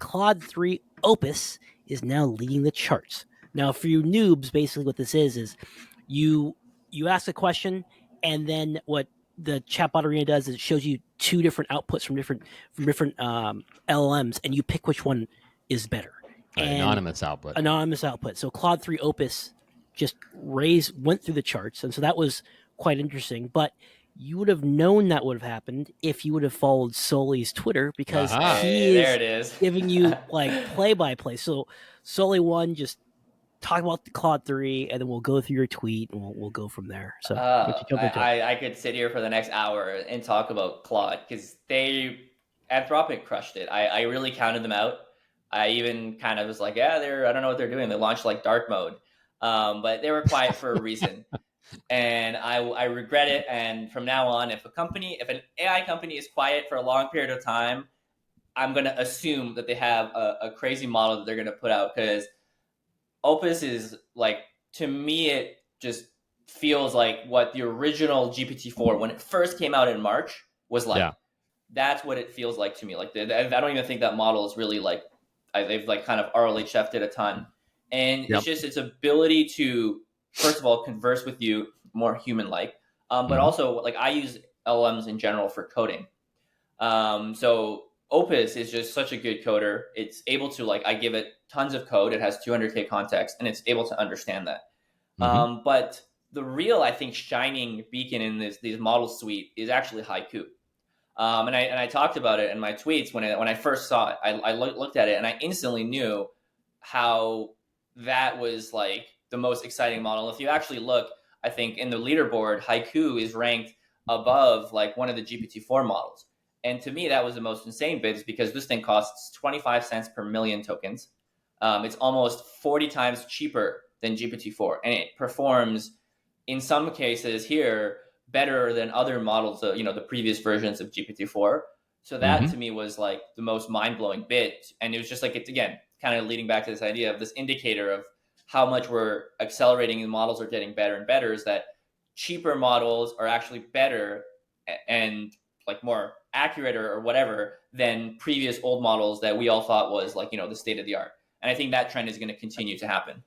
Claude 3 Opus is now leading the charts. Now, for you noobs, basically what this is you ask a question, and then what the chatbot arena does is it shows you two different outputs from different LLMs, and you pick which one is better. Anonymous output. So Claude 3 Opus just went through the charts, and so that was quite interesting. But you would have known that would have happened if you would have followed Sully's Twitter, because he is giving you like play by play. So Sully 1 just talk about the Claude 3, and then we'll go through your tweet, and we'll go from there. So I could sit here for the next hour and talk about Claude, because Anthropic crushed it. I really counted them out. I even kind of was like, I don't know what they're doing. They launched like dark mode, but they were quiet for a reason. And I regret it. And from now on, if an AI company is quiet for a long period of time, I'm going to assume that they have a crazy model that they're going to put out, because Opus is like, to me, it just feels like what the original GPT-4, when it first came out in March, was like. Yeah. That's what it feels like to me. Like, I don't even think that model is really like, they've like kind of RLHF'd it a ton. And It's just its ability to, first of all, converse with you more human-like, but also like I use LLMs in general for coding. So Opus is just such a good coder. It's able to, like, I give it tons of code. It has 200K context, and it's able to understand that. But the real, I think, shining beacon in these model suite is actually Haiku. And I talked about it in my tweets when I first saw it. I looked at it and I instantly knew how that was like the most exciting model. If you actually look, I think in the leaderboard, Haiku is ranked above like one of the GPT-4 models. And to me, that was the most insane bids, because this thing costs 25 cents per million tokens. It's almost 40 times cheaper than GPT-4, and it performs in some cases here better than other models, the previous versions of GPT-4. So that to me was like the most mind-blowing bit. And it was just like, it's again, kind of leading back to this idea of this indicator of how much we're accelerating and models are getting better and better, is that cheaper models are actually better and like more accurate or whatever than previous old models that we all thought was like, the state of the art. And I think that trend is going to continue to happen.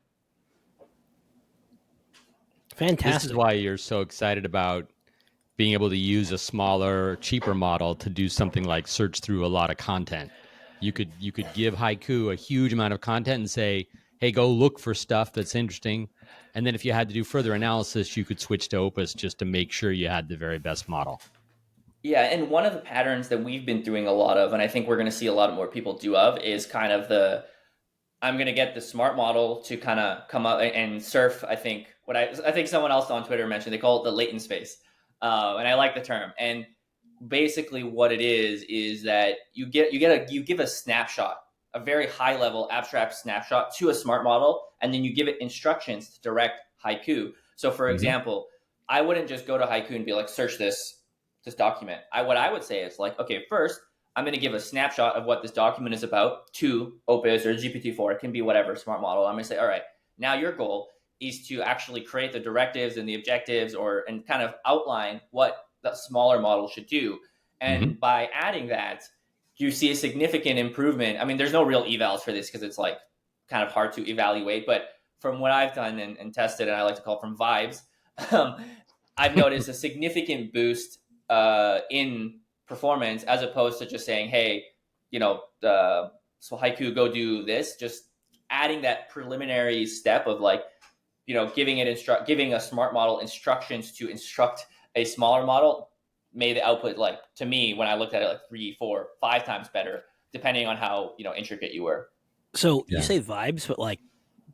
Fantastic. This is why you're so excited about being able to use a smaller, cheaper model to do something like search through a lot of content. You could give Haiku a huge amount of content and say, hey, go look for stuff that's interesting. And then if you had to do further analysis, you could switch to Opus just to make sure you had the very best model. Yeah, and one of the patterns that we've been doing a lot of, and I think we're going to see a lot more people do of, is kind of I'm going to get the smart model to kind of come up and surf, I think someone else on Twitter mentioned, they call it the latent space. And I like the term. And basically what it is that you give a snapshot, a very high level abstract snapshot to a smart model, and then you give it instructions to direct Haiku. So for example, I wouldn't just go to Haiku and be like, search this document. What I would say is like, okay, first I'm going to give a snapshot of what this document is about to Opus or GPT-4. It can be whatever smart model. I'm going to say, all right, now your goal is to actually create the directives and the objectives and kind of outline what the smaller model should do. And by adding that, you see a significant improvement. I mean, there's no real evals for this because it's like kind of hard to evaluate, but from what I've done and tested, and I like to call it from vibes, I've noticed a significant boost in performance, as opposed to just saying, hey, so Haiku, go do this. Just adding that preliminary step of like, giving a smart model instructions to instruct a smaller model made the output, like, to me, when I looked at it, like 3, 4, 5 times better, depending on how intricate you were. So you say vibes, but like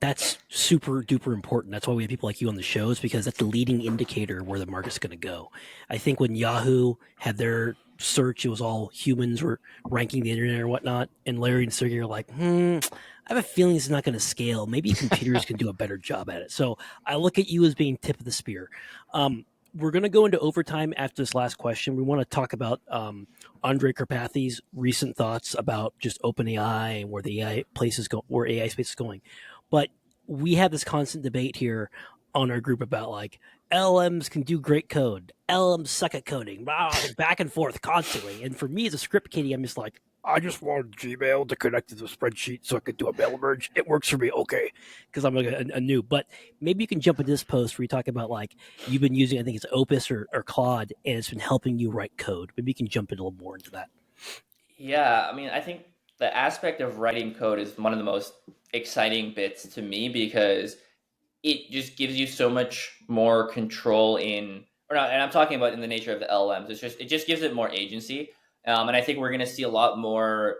that's super duper important. That's why we have people like you on the shows, because that's the leading indicator where the market's going to go. I think when Yahoo had their search, it was all humans were ranking the internet or whatnot, and Larry and Sergey are like, I have a feeling this is not going to scale. Maybe computers can do a better job at it. So I look at you as being tip of the spear. We're going to go into overtime after this last question. We want to talk about Andrej Karpathy's recent thoughts about just OpenAI and where the where AI space is going. But we have this constant debate here on our group about like LLMs can do great code, LLMs suck at coding, back and forth constantly. And for me as a script kiddie, I'm just like, I just wanted Gmail to connect to the spreadsheet so I could do a mail merge. It works for me, okay, because I'm like a noob. But maybe you can jump into this post where you talk about like you've been using, I think it's Opus or Claude, and it's been helping you write code. Maybe you can jump in a little more into that. Yeah, I mean, I think the aspect of writing code is one of the most exciting bits to me because it just gives you so much more control in, or not, and I'm talking about in the nature of the LLMs. It just gives it more agency, and I think we're going to see a lot more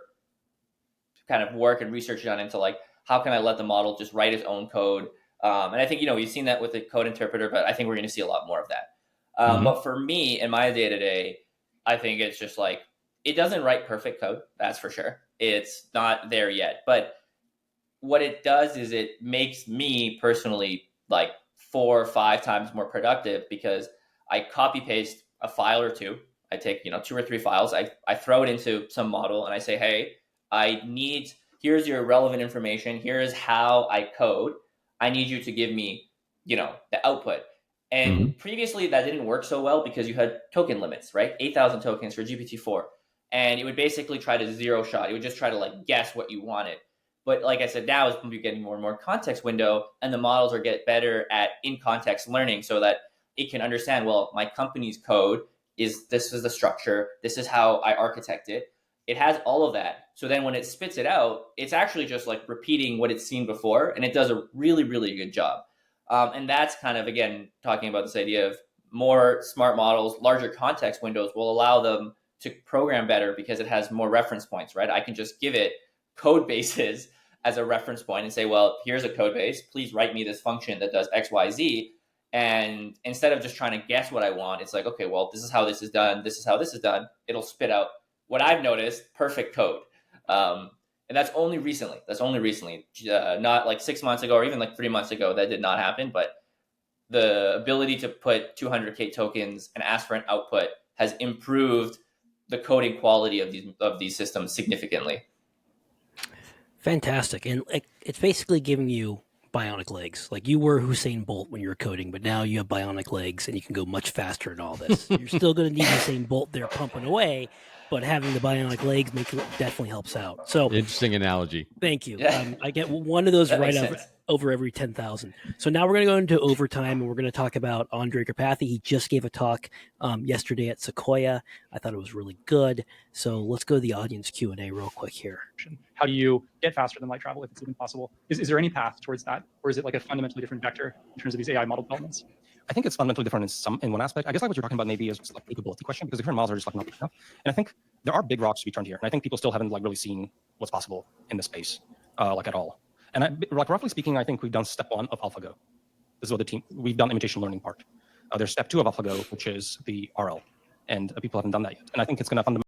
kind of work and research done into like how can I let the model just write its own code. And I think we've seen that with the code interpreter, but I think we're going to see a lot more of that. But for me in my day to day, I think it's just like it doesn't write perfect code. That's for sure. It's not there yet. But what it does is it makes me personally like 4 or 5 times more productive because I copy paste a file or two. I take 2 or 3 files. I throw it into some model and I say, hey, here's your relevant information. Here's how I code. I need you to give me the output. And previously that didn't work so well because you had token limits, right? 8,000 tokens for GPT-4. And it would basically try to zero shot. It would just try to like guess what you wanted. But like I said, now it's going to be getting more and more context window, and the models are get better at in-context learning so that it can understand, well, my company's code this is the structure, this is how I architect it. It has all of that. So then when it spits it out, it's actually just like repeating what it's seen before, and it does a really, really good job. And that's kind of, again, talking about this idea of more smart models, larger context windows will allow them to program better because it has more reference points, right? I can just give it code bases as a reference point and say, well, here's a code base. Please write me this function that does X, Y, Z. And instead of just trying to guess what I want, it's like, okay, well, this is how this is done. This is how this is done. It'll spit out what I've noticed, perfect code. And that's only recently. Not like 6 months ago or even like 3 months ago. That did not happen. But the ability to put 200K tokens and ask for an output has improved the coding quality of these systems significantly. Fantastic. And it's basically giving you bionic legs. Like you were Usain Bolt when you were coding, but now you have bionic legs and you can go much faster in all this. You're still going to need Usain Bolt there pumping away, but having the bionic legs definitely helps out. So interesting analogy. Thank you. I get one of those right over every 10,000. So now we're going to go into overtime, and we're going to talk about Andrej Karpathy. He just gave a talk yesterday at Sequoia. I thought it was really good. So let's go to the audience Q&A real quick here. How do you get faster than light travel if it's even possible? Is there any path towards that? Or is it like a fundamentally different vector in terms of these AI model developments? I think it's fundamentally different in one aspect. I guess like what you're talking about maybe is just like capability question because the current models are just like not good enough. And I think there are big rocks to be turned here. And I think people still haven't like really seen what's possible in this space like at all. And like roughly speaking, I think we've done step 1 of AlphaGo. This is what we've done imitation learning part. There's step 2 of AlphaGo, which is the RL. And people haven't done that yet. And I think it's going to fundamentally